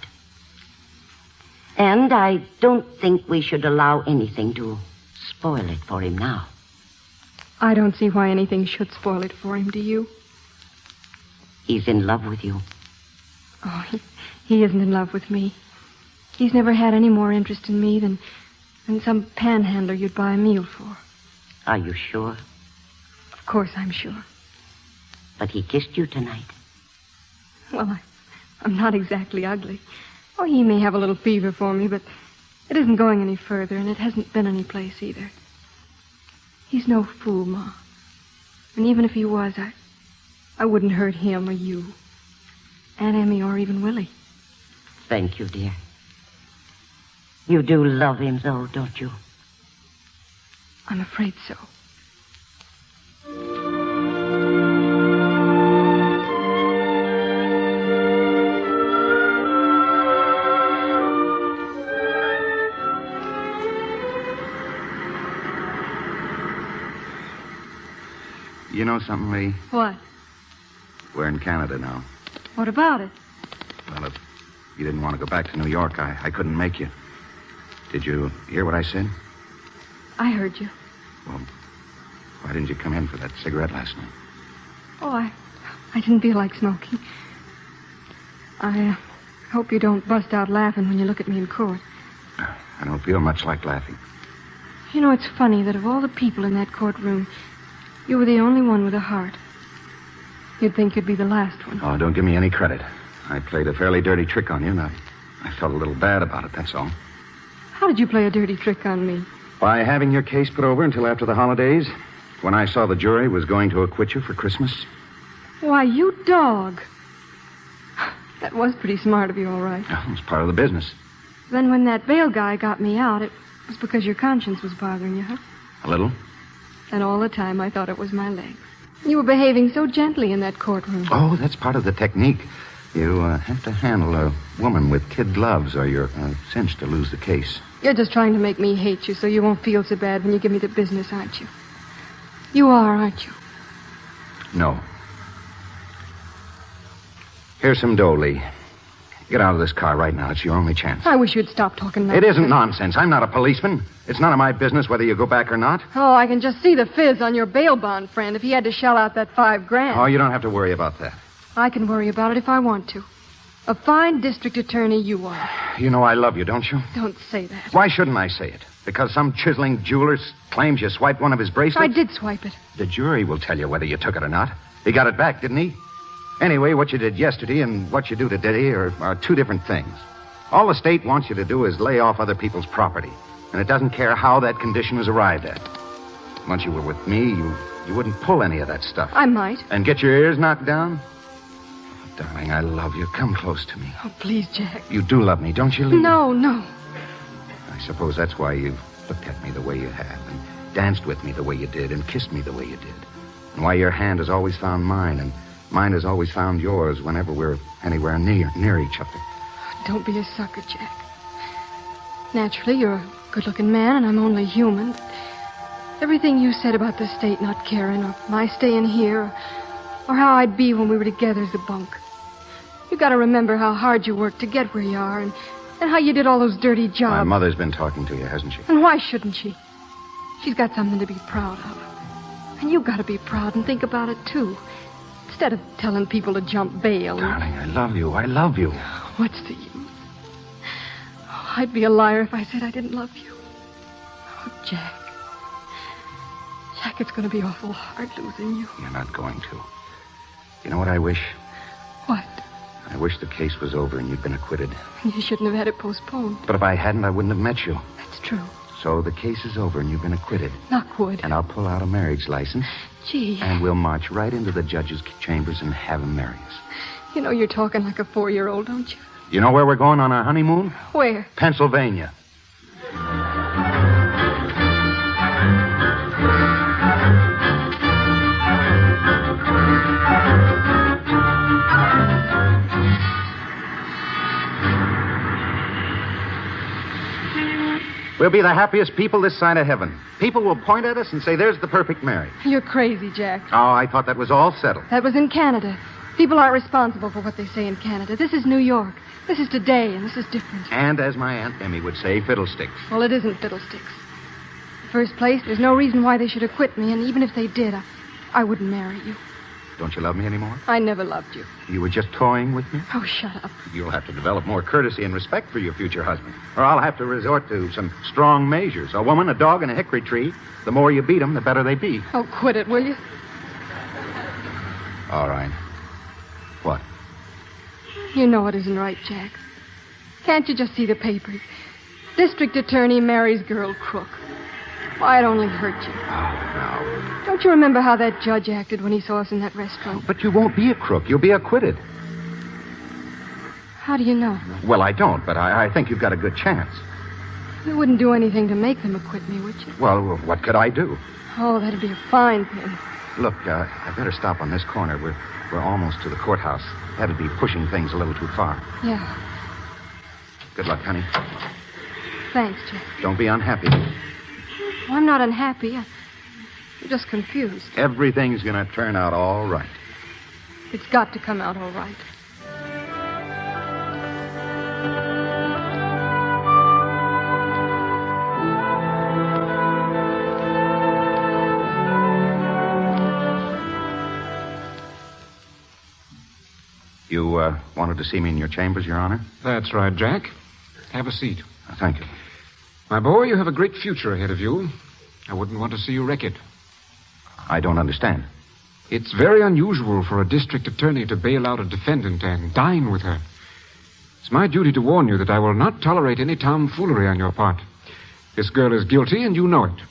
And I don't think we should allow anything to spoil it for him now. I don't see why anything should spoil it for him, do you? He's in love with you. Oh, he isn't in love with me. He's never had any more interest in me than some panhandler you'd buy a meal for. Are you sure? Of course I'm sure. But he kissed you tonight. Well, I'm not exactly ugly. Oh, he may have a little fever for me, but it isn't going any further, and it hasn't been any place either. He's no fool, Ma. And even if he was, I wouldn't hurt him or you. Aunt Emmy or even Willie. Thank you, dear. You do love him, though, don't you? I'm afraid so. You know something, Lee? What? We're in Canada now. What about it? Well, if you didn't want to go back to New York, I couldn't make you. Did you hear what I said? I heard you. Well, why didn't you come in for that cigarette last night? Oh, I didn't feel like smoking. I hope you don't bust out laughing when you look at me in court. I don't feel much like laughing. You know, it's funny that of all the people in that courtroom, you were the only one with a heart. You'd think you'd be the last one. Oh, don't give me any credit. I played a fairly dirty trick on you, and I felt a little bad about it, that's all. How did you play a dirty trick on me? By having your case put over until after the holidays, when I saw the jury was going to acquit you for Christmas. Why, you dog. That was pretty smart of you, all right. Well, it was part of the business. Then when that bail guy got me out, it was because your conscience was bothering you, huh? A little. And all the time I thought it was my legs. You were behaving so gently in that courtroom. Oh, that's part of the technique. You have to handle a woman with kid gloves or you're cinched to lose the case. You're just trying to make me hate you so you won't feel so bad when you give me the business, aren't you? You are, aren't you? No. Here's some dough, Lee. Get out of this car right now. It's your only chance. I wish you'd stop talking nonsense. It isn't nonsense. I'm not a policeman. It's none of my business whether you go back or not. Oh, I can just see the fizz on your bail bond friend if he had to shell out that $5,000. Oh, you don't have to worry about that. I can worry about it if I want to. A fine district attorney you are. You know I love you, don't you? Don't say that. Why shouldn't I say it? Because some chiseling jeweler claims you swiped one of his bracelets? I did swipe it. The jury will tell you whether you took it or not. He got it back, didn't he? Anyway, what you did yesterday and what you do today are two different things. All the state wants you to do is lay off other people's property, and it doesn't care how that condition is arrived at. Once you were with me, you wouldn't pull any of that stuff. I might. And get your ears knocked down? Oh, darling, I love you. Come close to me. Oh, please, Jack. You do love me, don't you, Lee? No. I suppose that's why you looked at me the way you have, and danced with me the way you did, and kissed me the way you did. And why your hand has always found mine, and mine has always found yours whenever we're anywhere near each other. Don't be a sucker, Jack. Naturally, you're a good-looking man, and I'm only human. Everything you said about the state not caring, or my staying here, or how I'd be when we were together is a bunk. You got to remember how hard you worked to get where you are, and how you did all those dirty My jobs. mother's been talking to you, hasn't she? And why shouldn't she? She's got something to be proud of. And you've got to be proud and think about it, too. Instead of telling people to jump bail. Darling, I love you. I love you. What's the use? Oh, I'd be a liar if I said I didn't love you. Oh, Jack. Jack, it's going to be awful hard losing you. You're not going to. You know what I wish? What? I wish the case was over and you'd been acquitted. You shouldn't have had it postponed. But if I hadn't, I wouldn't have met you. That's true. So the case is over and you've been acquitted. Knock wood. And I'll pull out a marriage license. Gee. And we'll march right into the judge's chambers and have him marry us. You know you're talking like a 4-year-old, don't you? You know where we're going on our honeymoon? Where? Pennsylvania. We'll be the happiest people this side of heaven. People will point at us and say, there's the perfect marriage. You're crazy, Jack. Oh, I thought that was all settled. That was in Canada. People aren't responsible for what they say in Canada. This is New York. This is today, and this is different. And as my Aunt Emmy would say, fiddlesticks. Well, it isn't fiddlesticks. In the first place, there's no reason why they should acquit me, and even if they did, I wouldn't marry you. Don't you love me anymore? I never loved you. You were just toying with me? Oh, shut up. You'll have to develop more courtesy and respect for your future husband, or I'll have to resort to some strong measures. A woman, a dog, and a hickory tree. The more you beat them, the better they be. Oh, quit it, will you? All right. What? You know it isn't right, Jack. Can't you just see the papers? District attorney marries girl crook. Why, it only hurt you. Oh, no. Don't you remember how that judge acted when he saw us in that restaurant? But you won't be a crook. You'll be acquitted. How do you know? Well, I don't, but I think you've got a good chance. You wouldn't do anything to make them acquit me, would you? Well, what could I do? Oh, that'd be a fine thing. Look, I better stop on this corner. We're almost to the courthouse. That'd be pushing things a little too far. Yeah. Good luck, honey. Thanks, Jack. Don't be unhappy. Well, I'm not unhappy. I'm just confused. Everything's going to turn out all right. It's got to come out all right. You wanted to see me in your chambers, Your Honor? That's right, Jack. Have a seat. Thank you. My boy, you have a great future ahead of you. I wouldn't want to see you wreck it. I don't understand. It's very unusual for a district attorney to bail out a defendant and dine with her. It's my duty to warn you that I will not tolerate any tomfoolery on your part. This girl is guilty, and you know it.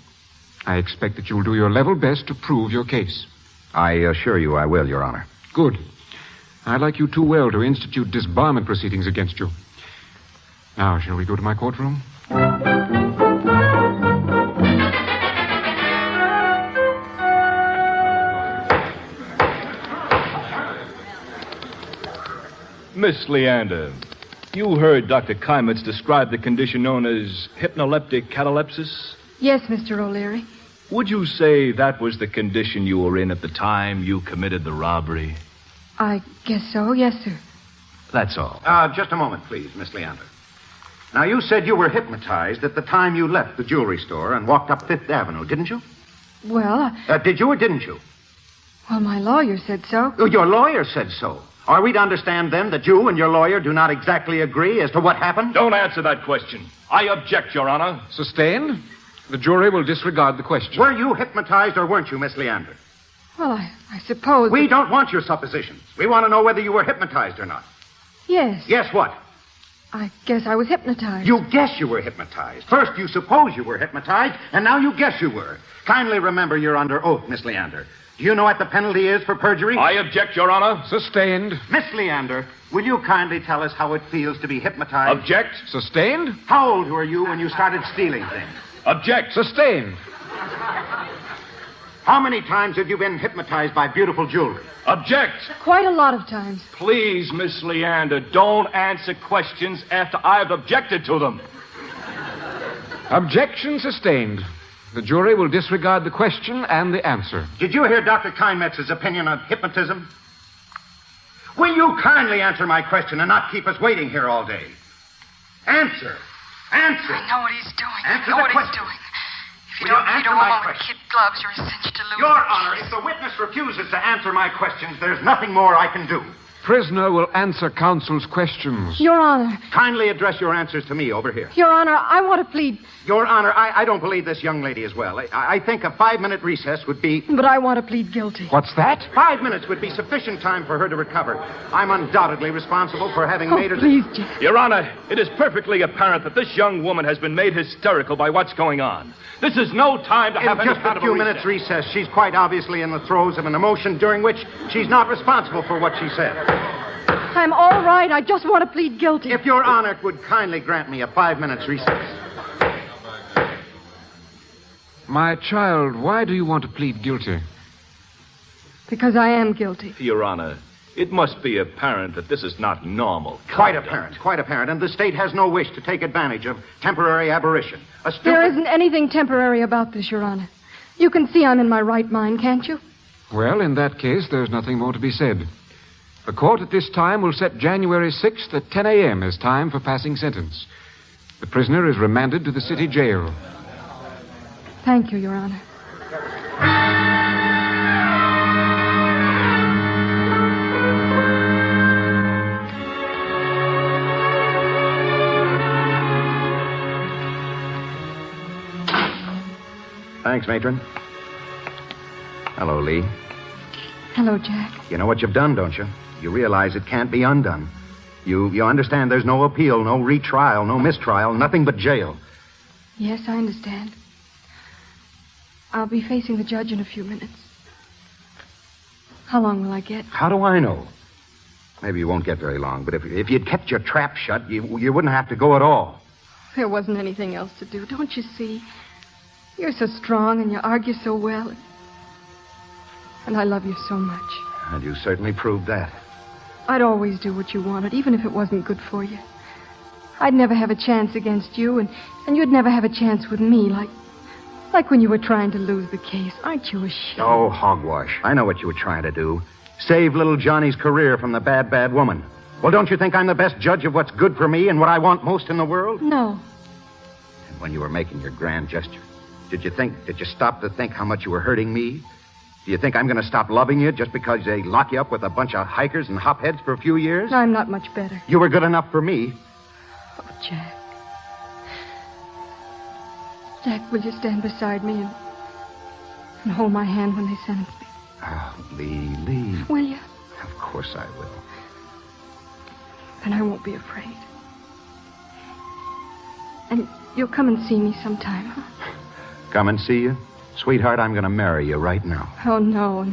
I expect that you'll do your level best to prove your case. I assure you I will, Your Honor. Good. I like you too well to institute disbarment proceedings against you. Now, shall we go to my courtroom? Miss Leander, you heard Dr. Keimetz describe the condition known as hypnoleptic catalepsis? Yes, Mr. O'Leary. Would you say that was the condition you were in at the time you committed the robbery? I guess so, yes, sir. That's all. Just a moment, please, Miss Leander. Now, you said you were hypnotized at the time you left the jewelry store and walked up Fifth Avenue, didn't you? Well, Did you or didn't you? well, my lawyer said so. Oh, your lawyer said so. Are we to understand, then, that you and your lawyer do not exactly agree as to what happened? Don't answer that question. I object, Your Honor. Sustained. The jury will disregard the question. Were you hypnotized or weren't you, Miss Leander? Well, I suppose... We don't want your suppositions. We want to know whether you were hypnotized or not. Yes. Yes, what? I guess I was hypnotized. You guess you were hypnotized. First, you suppose you were hypnotized, and now you guess you were. Kindly remember you're under oath, Miss Leander. Do you know what the penalty is for perjury? I object, Your Honor. Sustained. Miss Leander, will you kindly tell us how it feels to be hypnotized? Object. Sustained. How old were you when you started stealing things? Object. Sustained. How many times have you been hypnotized by beautiful jewelry? Object. Quite a lot of times. Please, Miss Leander, don't answer questions after I've objected to them. Objection sustained. The jury will disregard the question and the answer. Did you hear Dr. Steinmetz's opinion on hypnotism? Will you kindly answer my question and not keep us waiting here all day? Answer. Answer. I know what he's doing. Answer I know the what question. he's doing. If Will you you don't meet answer a my woman with question? kid gloves, you're a cinch to lose. Your Honor, if the witness refuses to answer my questions, there's nothing more I can do. Prisoner will answer counsel's questions. Your Honor. Kindly address your answers to me over here. Your Honor, I want to plead. Your Honor, I don't believe this young lady as well. I think a 5-minute recess would be... But I want to plead guilty. What's that? 5 minutes would be sufficient time for her to recover. I'm undoubtedly responsible for having made her... Please, Jack. Your Honor, it is perfectly apparent that this young woman has been made hysterical by what's going on. This is no time to have In any just kind a of few recess. minutes recess, she's quite obviously in the throes of an emotion during which she's not responsible for what she said. I'm all right. I just want to plead guilty. If Your Honor would kindly grant me a 5 minutes recess. My child, why do you want to plead guilty? Because I am guilty. Your Honor, it must be apparent that this is not normal. Quite apparent. And the state has no wish to take advantage of temporary aberration. There isn't anything temporary about this, Your Honor. You can see I'm in my right mind, can't you? Well, in that case, there's nothing more to be said. The court at this time will set January 6th at 10 a.m. as time for passing sentence. The prisoner is remanded to the city jail. Thank you, Your Honor. Thanks, Matron. Hello, Lee. Hello, Jack. You know what you've done, don't you? You realize it can't be undone. You understand there's no appeal, no retrial, no mistrial, nothing but jail. Yes, I understand. I'll be facing the judge in a few minutes. How long will I get? How do I know? Maybe you won't get very long, but if you'd kept your trap shut, you wouldn't have to go at all. There wasn't anything else to do, don't you see? You're so strong and you argue so well. And I love you so much. And you certainly proved that. I'd always do what you wanted, even if it wasn't good for you. I'd never have a chance against you, and you'd never have a chance with me, like when you were trying to lose the case. Aren't you ashamed? Oh, hogwash. I know what you were trying to do. Save little Johnny's career from the bad, bad woman. Well, don't you think I'm the best judge of what's good for me and what I want most in the world? No. And when you were making your grand gesture, did you stop to think how much you were hurting me? Do you think I'm going to stop loving you just because they lock you up with a bunch of hikers and hopheads for a few years? I'm not much better. You were good enough for me. Oh, Jack. Jack, will you stand beside me and hold my hand when they sentence me? Oh, Lee. Will you? Of course I will. Then I won't be afraid. And you'll come and see me sometime, huh? Come and see you? Sweetheart, I'm going to marry you right now. Oh, no.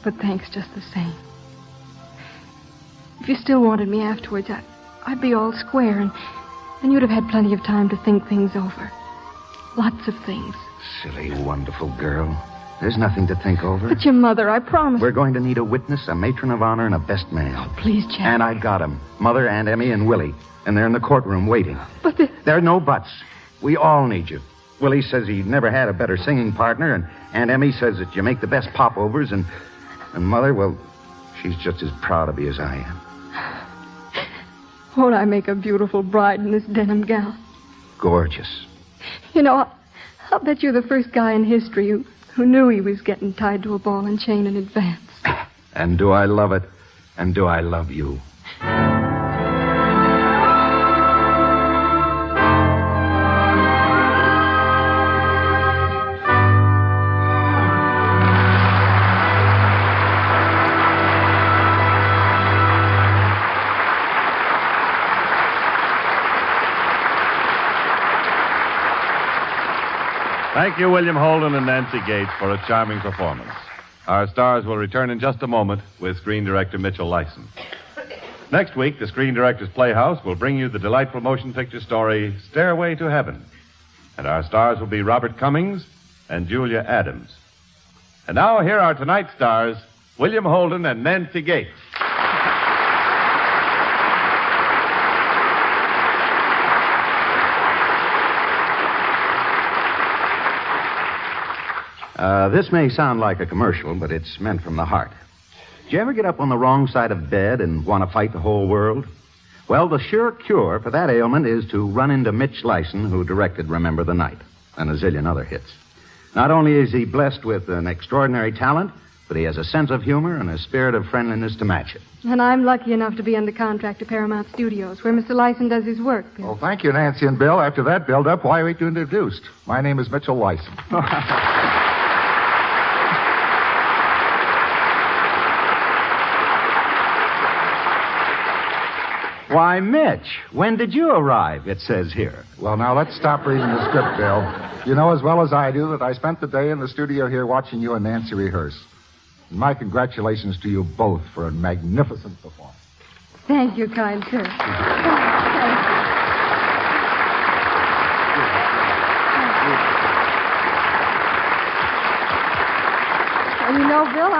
But thanks just the same. If you still wanted me afterwards, I'd be all square, and you'd have had plenty of time to think things over. Lots of things. Silly, wonderful girl. There's nothing to think over. But your mother, I promise. We're going to need a witness, a matron of honor, and a best man. Oh, please, Jack. And I got 'em. Mother, Aunt Emmy, and Willie. And they're in the courtroom waiting. But There are no buts. We all need you. Willie says he never had a better singing partner, and Aunt Emmy says that you make the best popovers, and Mother, well, she's just as proud of you as I am. Won't I make a beautiful bride in this denim gown? Gorgeous. You know, I'll bet you're the first guy in history who knew he was getting tied to a ball and chain in advance. And do I love it? And do I love you? Thank you, William Holden and Nancy Gates, for a charming performance. Our stars will return in just a moment with screen director Mitchell Lyson. Next week, the Screen Directors Playhouse will bring you the delightful motion picture story Stairway to Heaven. And our stars will be Robert Cummings and Julia Adams. And now, here are tonight's stars, William Holden and Nancy Gates. This may sound like a commercial, but it's meant from the heart. Do you ever get up on the wrong side of bed and want to fight the whole world? Well, the sure cure for that ailment is to run into Mitch Lyson, who directed Remember the Night and a zillion other hits. Not only is he blessed with an extraordinary talent, but he has a sense of humor and a spirit of friendliness to match it. And I'm lucky enough to be under contract to Paramount Studios, where Mr. Lyson does his work. Bill. Well, thank you, Nancy and Bill. After that build-up, why wait to introduce? My name is Mitchell Lyson. Why, Mitch, when did you arrive, it says here? Well, now, let's stop reading the script, Bill. You know as well as I do that I spent the day in the studio here watching you and Nancy rehearse. And my congratulations to you both for a magnificent performance. Thank you, kind sir. And you know, Bill,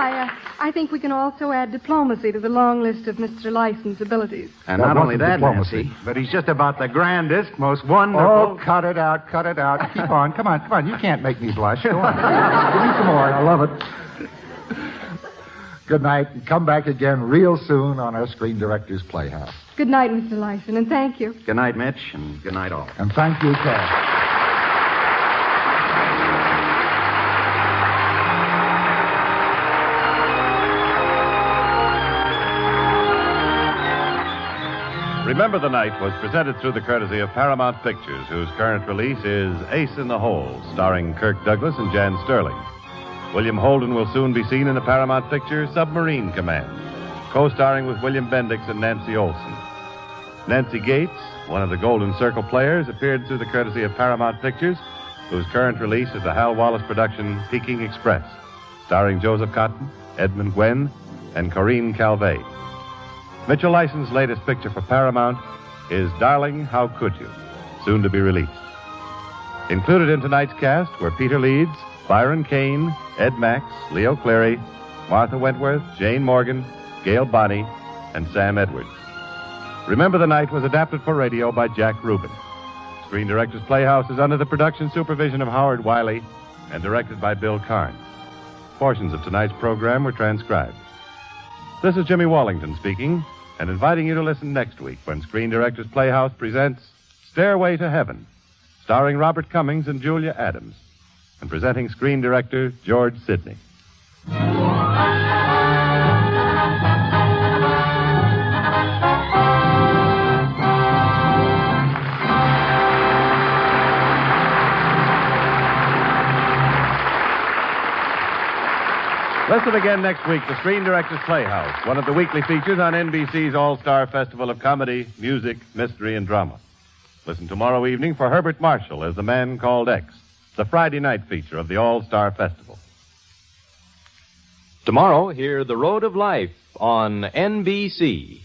I think we can also add diplomacy to the long list of Mr. Lyson's abilities. And not only that, Nancy, but he's just about the grandest, most wonderful... Oh, cut it out. Keep on. Come on. You can't make me blush. Go on. Give me some more. I love it. Good night, and come back again real soon on our Screen Directors Playhouse. Good night, Mr. Lyson, and thank you. Good night, Mitch, and good night, all. And thank you, Cass. Remember the Night was presented through the courtesy of Paramount Pictures, whose current release is Ace in the Hole, starring Kirk Douglas and Jan Sterling. William Holden will soon be seen in the Paramount picture Submarine Command, co-starring with William Bendix and Nancy Olson. Nancy Gates, one of the Golden Circle players, appeared through the courtesy of Paramount Pictures, whose current release is the Hal Wallace production Peking Express, starring Joseph Cotton, Edmund Gwen, and Corinne Calvé. Mitchell Lyson's latest picture for Paramount is Darling, How Could You?, soon to be released. Included in tonight's cast were Peter Leeds, Byron Kane, Ed Max, Leo Cleary, Martha Wentworth, Jane Morgan, Gail Bonney, and Sam Edwards. Remember the Night was adapted for radio by Jack Rubin. Screen Directors Playhouse is under the production supervision of Howard Wiley and directed by Bill Carnes. Portions of tonight's program were transcribed. This is Jimmy Wallington speaking, and inviting you to listen next week when Screen Directors Playhouse presents Stairway to Heaven, starring Robert Cummings and Julia Adams, and presenting screen director George Sidney. Listen again next week to Screen Directors Playhouse, one of the weekly features on NBC's All-Star Festival of Comedy, Music, Mystery, and Drama. Listen tomorrow evening for Herbert Marshall as The Man Called X, the Friday night feature of the All-Star Festival. Tomorrow, hear The Road of Life on NBC.